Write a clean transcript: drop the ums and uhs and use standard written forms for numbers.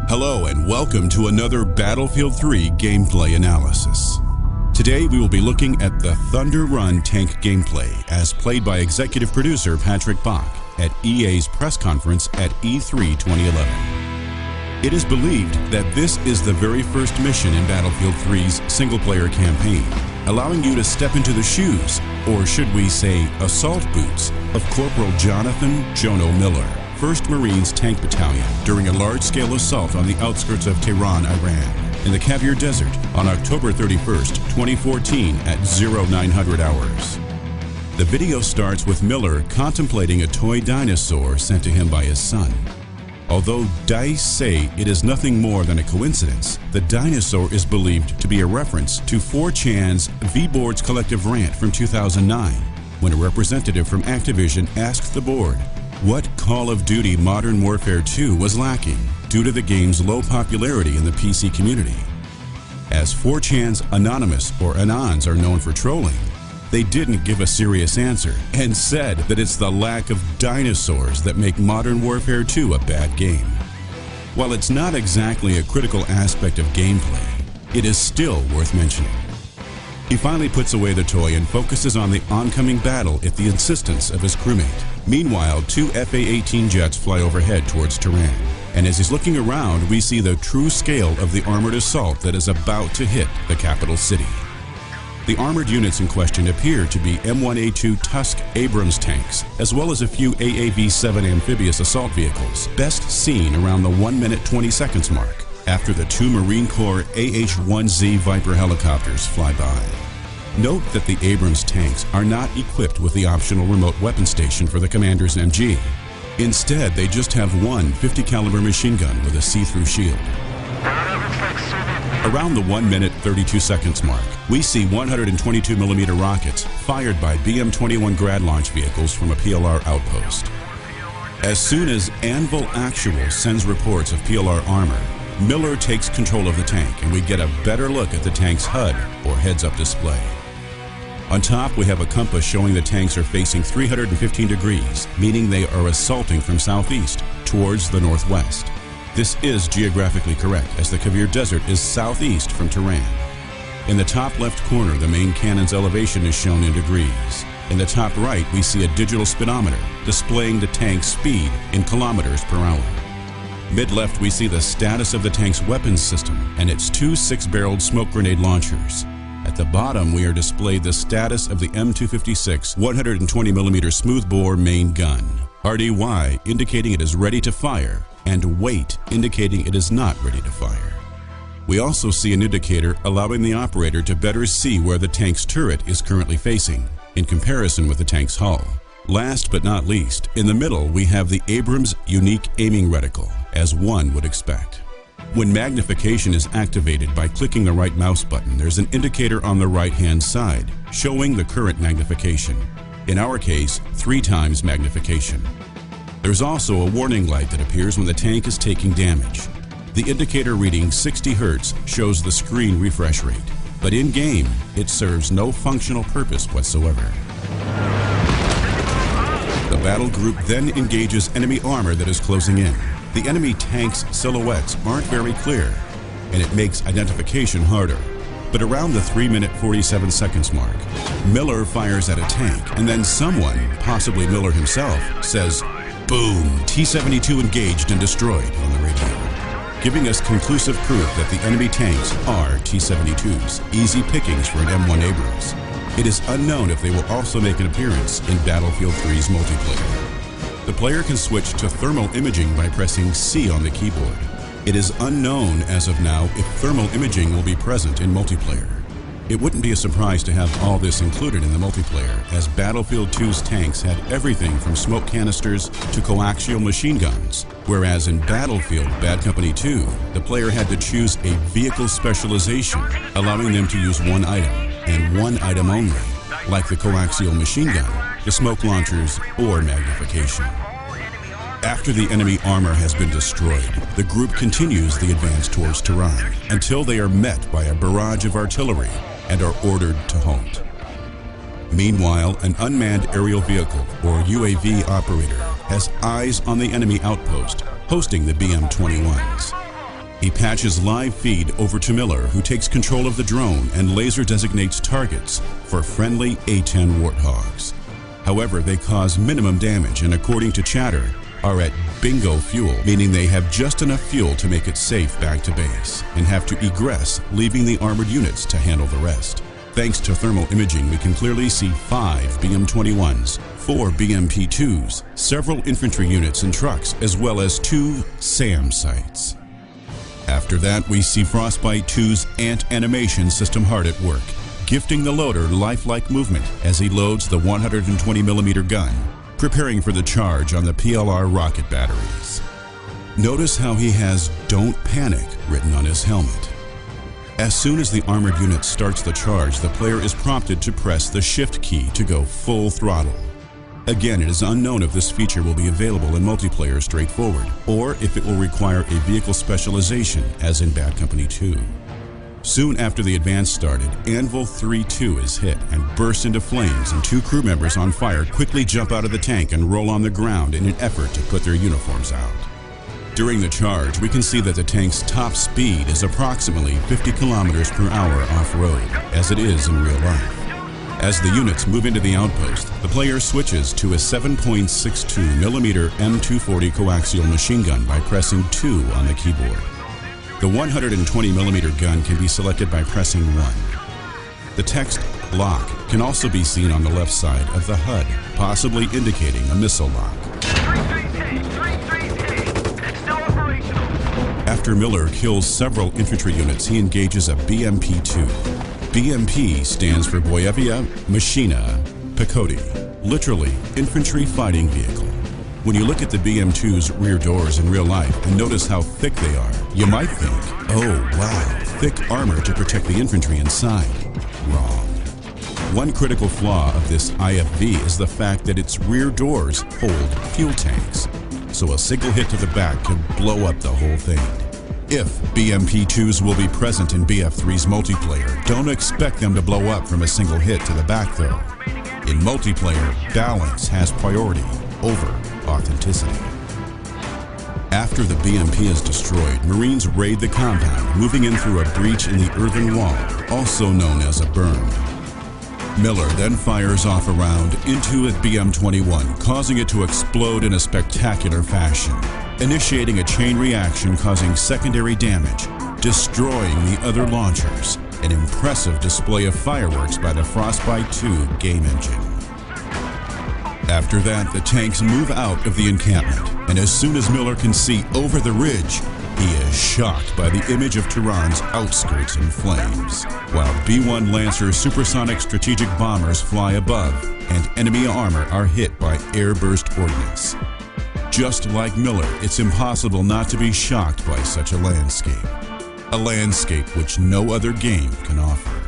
Hello and welcome to another Battlefield 3 gameplay analysis. Today we will be looking at the Thunder Run tank gameplay as played by executive producer Patrick Bach at EA's press conference at E3 2011. It is believed that this is the very first mission in Battlefield 3's single-player campaign, allowing you to step into the shoes, or should we say assault boots, of Corporal Jonathan Jono Miller, 1st Marines Tank Battalion during a large-scale assault on the outskirts of Tehran, Iran, in the Caviar Desert on October 31st, 2014 at 0900 hours. The video starts with Miller contemplating a toy dinosaur sent to him by his son. Although DICE say it is nothing more than a coincidence, the dinosaur is believed to be a reference to 4chan's V-Board's collective rant from 2009, when a representative from Activision asked the board what Call of Duty Modern Warfare 2 was lacking due to the game's low popularity in the PC community. As 4chan's Anonymous or Anons are known for trolling, they didn't give a serious answer and said that it's the lack of dinosaurs that make Modern Warfare 2 a bad game. While it's not exactly a critical aspect of gameplay, it is still worth mentioning. He finally puts away the toy and focuses on the oncoming battle at the insistence of his crewmate. Meanwhile, 2 FA-18 jets fly overhead towards Tehran, and as he's looking around, we see the true scale of the armored assault that is about to hit the capital city. The armored units in question appear to be M1A2 Tusk Abrams tanks, as well as a few AAV-7 amphibious assault vehicles, best seen around the 1 minute 20 seconds mark, after the 2 Marine Corps AH-1Z Viper helicopters fly by. Note that the Abrams tanks are not equipped with the optional remote weapon station for the commander's MG. Instead, they just have one 50 caliber machine gun with a see-through shield. Around the 1 minute 32 seconds mark, we see 122mm rockets fired by BM-21 Grad launch vehicles from a PLR outpost. As soon as Anvil Actual sends reports of PLR armor, Miller takes control of the tank and we get a better look at the tank's HUD, or heads-up display. On top, we have a compass showing the tanks are facing 315 degrees, meaning they are assaulting from southeast towards the northwest. This is geographically correct, as the Caviar Desert is southeast from Tehran. In the top left corner, the main cannon's elevation is shown in degrees. In the top right, we see a digital speedometer displaying the tank's speed in kilometers per hour. Mid-left, we see the status of the tank's weapons system and its 2 6-barreled smoke grenade launchers. At the bottom, we are displayed the status of the M256 120mm smoothbore main gun, RDY indicating it is ready to fire, and wait indicating it is not ready to fire. We also see an indicator allowing the operator to better see where the tank's turret is currently facing, in comparison with the tank's hull. Last but not least, in the middle we have the Abrams unique aiming reticle, as one would expect. When magnification is activated by clicking the right mouse button, there's an indicator on the right-hand side showing the current magnification. In our case, 3 times magnification. There's also a warning light that appears when the tank is taking damage. The indicator reading 60 Hz shows the screen refresh rate, but in-game, it serves no functional purpose whatsoever. The battle group then engages enemy armor that is closing in. The enemy tank's silhouettes aren't very clear, and it makes identification harder. But around the 3 minute 47 seconds mark, Miller fires at a tank, and then someone, possibly Miller himself, says, "Boom, T-72 engaged and destroyed," on the radio, giving us conclusive proof that the enemy tanks are T-72s, easy pickings for an M1 Abrams. It is unknown if they will also make an appearance in Battlefield 3's multiplayer. The player can switch to thermal imaging by pressing C on the keyboard. It is unknown as of now if thermal imaging will be present in multiplayer. It wouldn't be a surprise to have all this included in the multiplayer, as Battlefield 2's tanks had everything from smoke canisters to coaxial machine guns, whereas in Battlefield Bad Company 2, the player had to choose a vehicle specialization, allowing them to use one item, and one item only, like the coaxial machine gun, the smoke launchers, or magnification. After the enemy armor has been destroyed, the group continues the advance towards Tehran until they are met by a barrage of artillery and are ordered to halt. Meanwhile, an unmanned aerial vehicle, or UAV operator, has eyes on the enemy outpost, hosting the BM-21s. He patches live feed over to Miller, who takes control of the drone and laser designates targets for friendly A-10 Warthogs. However, they cause minimum damage and, according to chatter, are at bingo fuel, meaning they have just enough fuel to make it safe back to base and have to egress, leaving the armored units to handle the rest. Thanks to thermal imaging, we can clearly see 5 BM-21s, 4 BMP-2s, several infantry units and trucks, as well as 2 SAM sites. After that, we see Frostbite 2's ant animation system hard at work, gifting the loader lifelike movement as he loads the 120mm gun, preparing for the charge on the PLR rocket batteries. Notice how he has "Don't Panic" written on his helmet. As soon as the armored unit starts the charge, the player is prompted to press the Shift key to go full throttle. Again, it is unknown if this feature will be available in multiplayer straightforward, or if it will require a vehicle specialization, as in Bad Company 2. Soon after the advance started, Anvil 3-2 is hit and bursts into flames, and 2 crew members on fire quickly jump out of the tank and roll on the ground in an effort to put their uniforms out. During the charge, we can see that the tank's top speed is approximately 50 km per hour off-road, as it is in real life. As the units move into the outpost, the player switches to a 7.62mm M240 coaxial machine gun by pressing 2 on the keyboard. The 120mm gun can be selected by pressing 1. The text "Lock" can also be seen on the left side of the HUD, possibly indicating a missile lock. After Miller kills several infantry units, he engages a BMP-2. BMP stands for Boyevia Machina Pechoti, literally Infantry Fighting Vehicle. When you look at the BM-2's rear doors in real life and notice how thick they are, you might think, oh wow, thick armor to protect the infantry inside. Wrong. One critical flaw of this IFV is the fact that its rear doors hold fuel tanks, so a single hit to the back could blow up the whole thing. If BMP-2s will be present in BF3's multiplayer, don't expect them to blow up from a single hit to the back though. In multiplayer, balance has priority over authenticity. After the BMP is destroyed, Marines raid the compound, moving in through a breach in the earthen wall, also known as a berm. Miller then fires off a round into a BM-21, causing it to explode in a spectacular fashion, initiating a chain reaction causing secondary damage, destroying the other launchers, an impressive display of fireworks by the Frostbite 2 game engine. After that, the tanks move out of the encampment, and as soon as Miller can see over the ridge, he is shocked by the image of Tehran's outskirts in flames, while B-1 Lancer supersonic strategic bombers fly above and enemy armor are hit by airburst ordnance. Just like Miller, it's impossible not to be shocked by such a landscape which no other game can offer.